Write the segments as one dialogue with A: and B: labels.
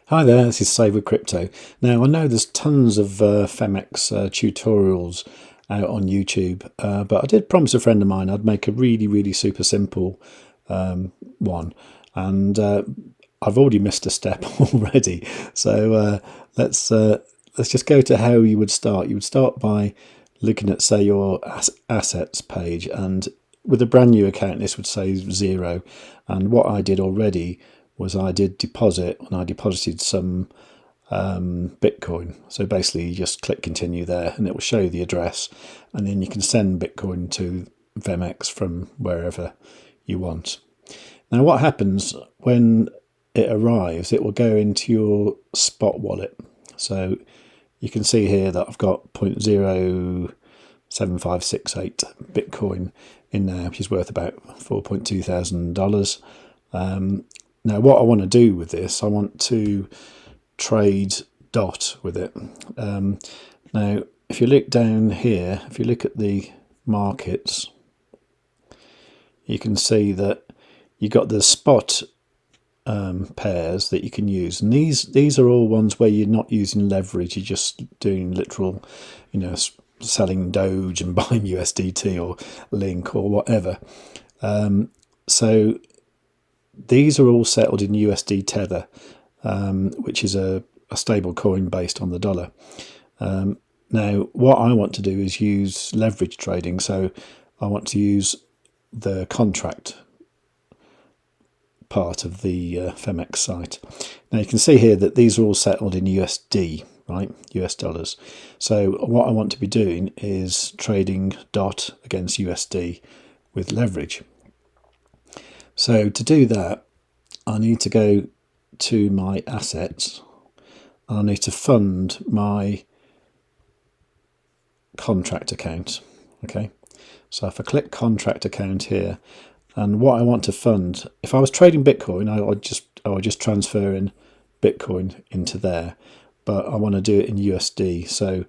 A: Hi there, this is Save with Crypto. Now, I know there's tons of Phemex tutorials out on YouTube, but I did promise a friend of mine I'd make a really super simple one, and I've already missed a step already. So let's just go to how you would start. You would start by looking at, say, your assets page, and with a brand new account, this would say 0. And what I did already was I did deposit, and I deposited some Bitcoin. So basically you just click continue there and it will show you the address, and then you can send Bitcoin to Phemex from wherever you want. Now what happens when it arrives, it will go into your spot wallet. So you can see here that I've got 0.07568 Bitcoin in there, which is worth about $4.2 thousand. Now what I want to do with this, I want to trade DOT with it. Now if you look down here, if you look at the markets, you can see that you got the spot pairs that you can use, and these are all ones where you're not using leverage, you're just doing literal, selling Doge and buying USDT or Link or whatever. So these are all settled in USD Tether, which is a stable coin based on the dollar. Now, what I want to do is use leverage trading, so I want to use the contract part of the Phemex site. Now, you can see here that these are all settled in USD, right? US dollars. So what I want to be doing is trading DOT against USD with leverage. So to do that, I need to go to my assets. I need to fund my contract account. Okay, so if I click contract account here, and what I want to fund, if I was trading Bitcoin, I would just transfer in Bitcoin into there, but I want to do it in USD. So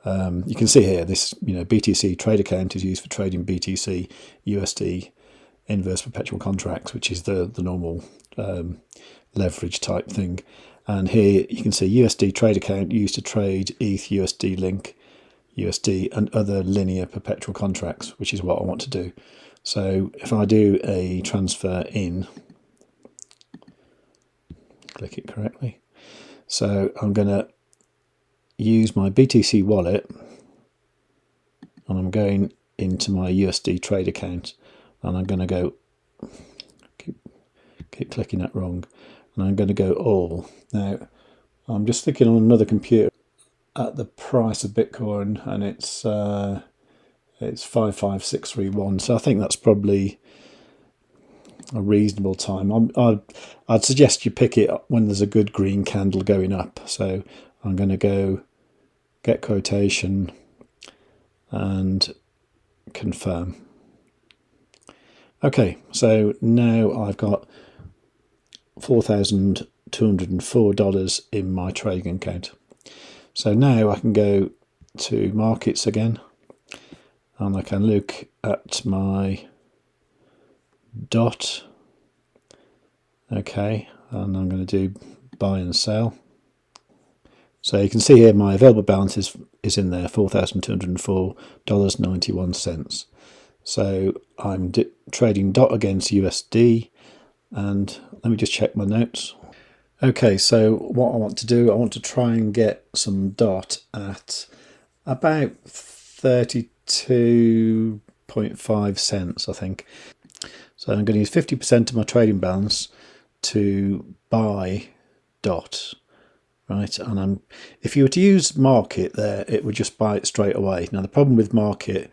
A: you can see here this BTC trade account is used for trading BTC USD inverse perpetual contracts, which is the normal leverage type thing. And here you can see USD trade account used to trade ETH, USD Link, USD and other linear perpetual contracts, which is what I want to do. So if I do a transfer in, click it correctly. So I'm going to use my BTC wallet, and I'm going into my USD trade account, and I'm going to go, keep clicking that wrong, and I'm going to go all. Now I'm just thinking on another computer at the price of Bitcoin, and it's 55631, so I think that's probably a reasonable time. I'd suggest you pick it up when there's a good green candle going up. So I'm going to go get quotation and confirm. Okay, so now I've got $4,204 in my trading account. So now I can go to markets again, and I can look at my DOT. Okay, and I'm going to do buy and sell. So you can see here my available balance is in there, $4,204.91. So I'm trading DOT against USD, and let me just check my notes. Okay, so what I want to do, I want to try and get some DOT at about 32.5 cents, I think. So I'm going to use 50% of my trading balance to buy DOT, right? And if you were to use market there, it would just buy it straight away. Now the problem with market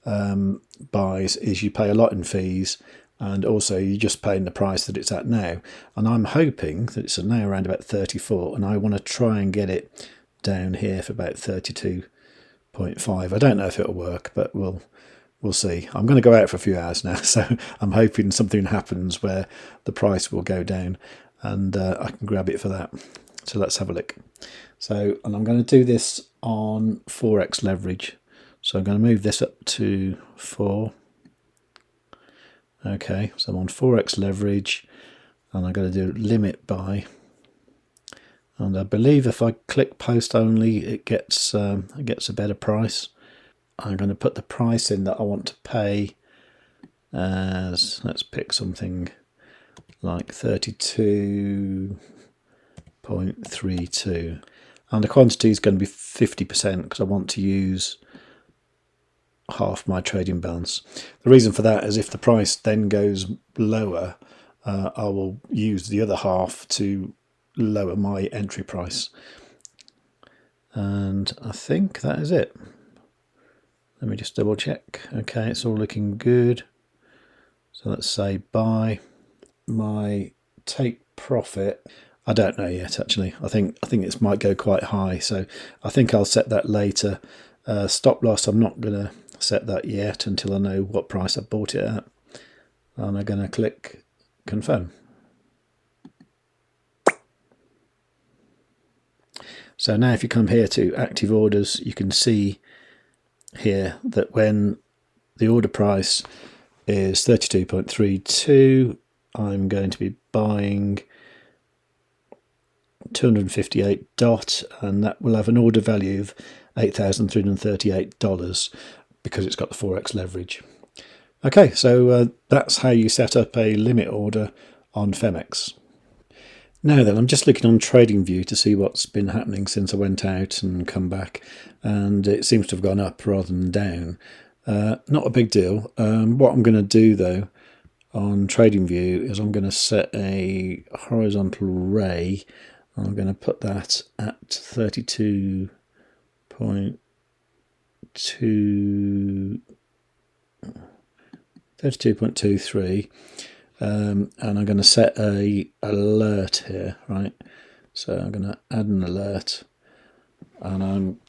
A: buys is you pay a lot in fees, and also you're just paying the price that it's at now. And I'm hoping that it's now around about 34, and I want to try and get it down here for about 32.5. I don't know if it'll work, but we'll see. I'm going to go out for a few hours now, so I'm hoping something happens where the price will go down, and I can grab it for that. So let's have a look. So, and I'm going to do this on Forex leverage. So I'm going to move this up to 4. Okay, so I'm on Forex leverage, and I'm going to do limit buy, And I believe if I click post only, it gets a better price. I'm going to put the price in that I want to pay as, let's pick something like 32.32, and the quantity is going to be 50% because I want to use half my trading balance. The reason for that is if the price then goes lower, I will use the other half to lower my entry price. And I think that is it. Let me just double check. Okay, it's all looking good. So let's say buy. My take profit, I don't know yet actually. I think it might go quite high, so I think I'll set that later. Stop loss, I'm not going to set that yet until I know what price I bought it at. And I'm going to click confirm. So now if you come here to active orders, you can see here that when the order price is 32.32, I'm going to be buying 258 dot, and that will have an order value of $8,338 because it's got the Forex leverage. Okay, so that's how you set up a limit order on Phemex. Now then, I'm just looking on TradingView to see what's been happening since I went out and come back, and it seems to have gone up rather than down. Not a big deal. What I'm going to do though on TradingView is I'm going to set a horizontal ray. I'm going to put that at 32.23, and I'm going to set a alert here, right? So I'm going to add an alert, and I'm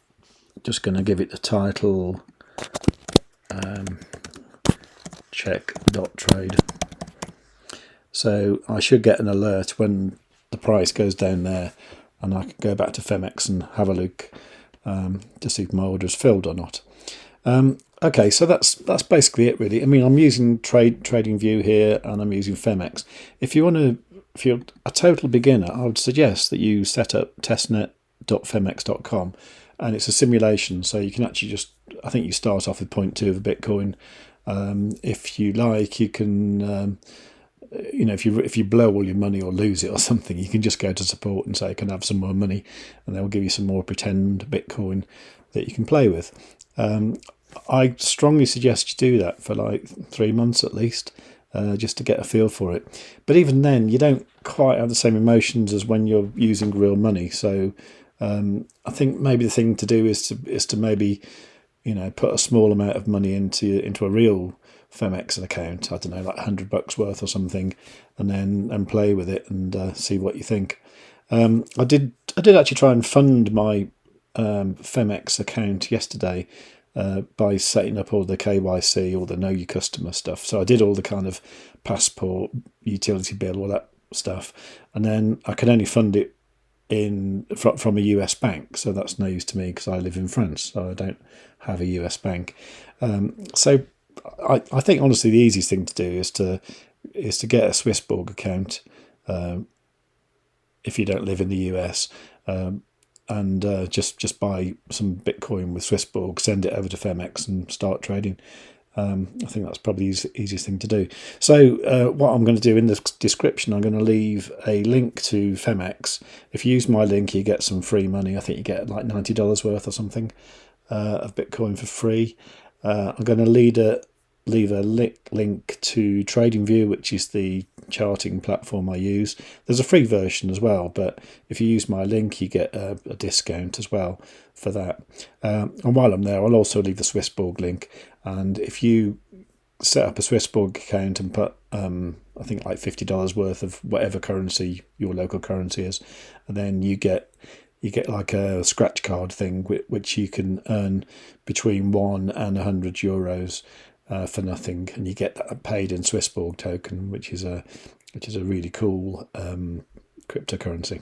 A: just going to give it the title check.trade. So I should get an alert when the price goes down there, and I can go back to Phemex and have a look to see if my order is filled or not. Okay, so that's basically it really. I mean, I'm using TradingView here, and I'm using Phemex. If you're a total beginner, I would suggest that you set up testnet.phemex.com, and it's a simulation, so you can actually I think you start off with 0.2 of a Bitcoin. If you like, you can if you blow all your money or lose it or something, you can just go to support and say, can I have some more money? And they'll give you some more pretend Bitcoin that you can play with. I strongly suggest you do that for like 3 months at least, just to get a feel for it. But even then, you don't quite have the same emotions as when you're using real money. So I think maybe the thing to do is to maybe put a small amount of money into a real Phemex account, I don't know, like $100 worth or something, and then play with it and see what you think. I did actually try and fund my Phemex account yesterday by setting up all the KYC, all the know your customer stuff. So I did all the kind of passport, utility bill, all that stuff, and then I could only fund it from a US bank, so that's no use to me because I live in France, so I don't have a US bank. So I think honestly the easiest thing to do is to get a Swissborg account if you don't live in the US, and just buy some Bitcoin with Swissborg, send it over to Phemex and start trading. I think that's probably the easiest thing to do. So what I'm going to do in the description, I'm going to leave a link to Phemex. If you use my link, you get some free money. I think you get like $90 worth or something of Bitcoin for free. I'm going to leave a link to TradingView, which is the charting platform I use. There's a free version as well, but if you use my link, you get a discount as well for that. And while I'm there, I'll also leave the Swissborg link. And if you set up a Swissborg account and put, I think like $50 worth of whatever currency your local currency is, and then you get like a scratch card thing, which you can earn between 1 and 100 euros for nothing, and you get that paid in Swissborg token, which is a really cool cryptocurrency.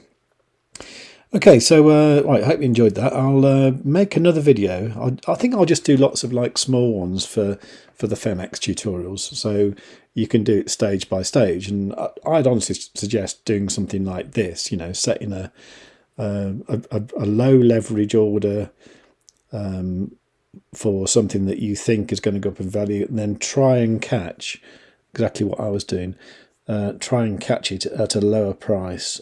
A: Okay, so right, I hope you enjoyed that. I'll make another video. I think I'll just do lots of like small ones for the Phemex tutorials, so you can do it stage by stage. And I'd honestly suggest doing something like this, setting a a low leverage order for something that you think is going to go up in value, and then try and catch exactly what I was doing. Try and catch it at a lower price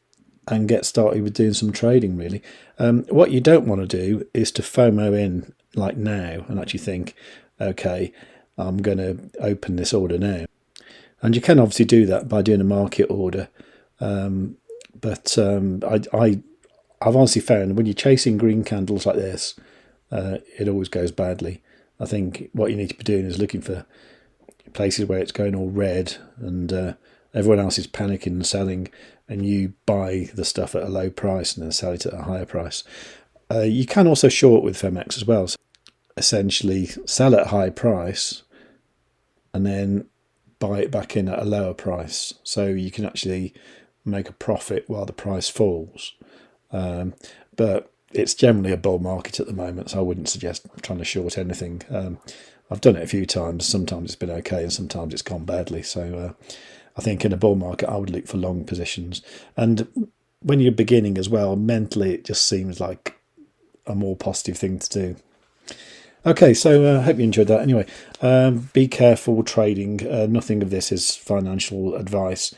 A: and get started with doing some trading, really. What you don't want to do is to FOMO in like now and actually think, okay, I'm going to open this order now. And you can obviously do that by doing a market order. But I've honestly found when you're chasing green candles like this, it always goes badly. I think what you need to be doing is looking for places where it's going all red and everyone else is panicking and selling, and you buy the stuff at a low price and then sell it at a higher price. You can also short with Phemex as well. So essentially sell at a high price and then buy it back in at a lower price. So you can actually make a profit while the price falls. But it's generally a bull market at the moment, so I wouldn't suggest trying to short anything. I've done it a few times. Sometimes it's been okay and sometimes it's gone badly. So I think in a bull market, I would look for long positions. And when you're beginning as well, mentally, it just seems like a more positive thing to do. Okay, so I hope you enjoyed that. Anyway, be careful trading. Nothing of this is financial advice.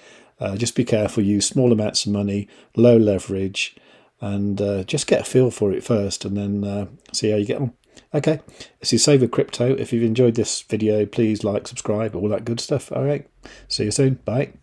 A: Just be careful. Use small amounts of money, low leverage, and just get a feel for it first and then see how you get on. Okay, this is Save with Crypto. If you've enjoyed this video, please like, subscribe, all that good stuff. All right, see you soon. Bye.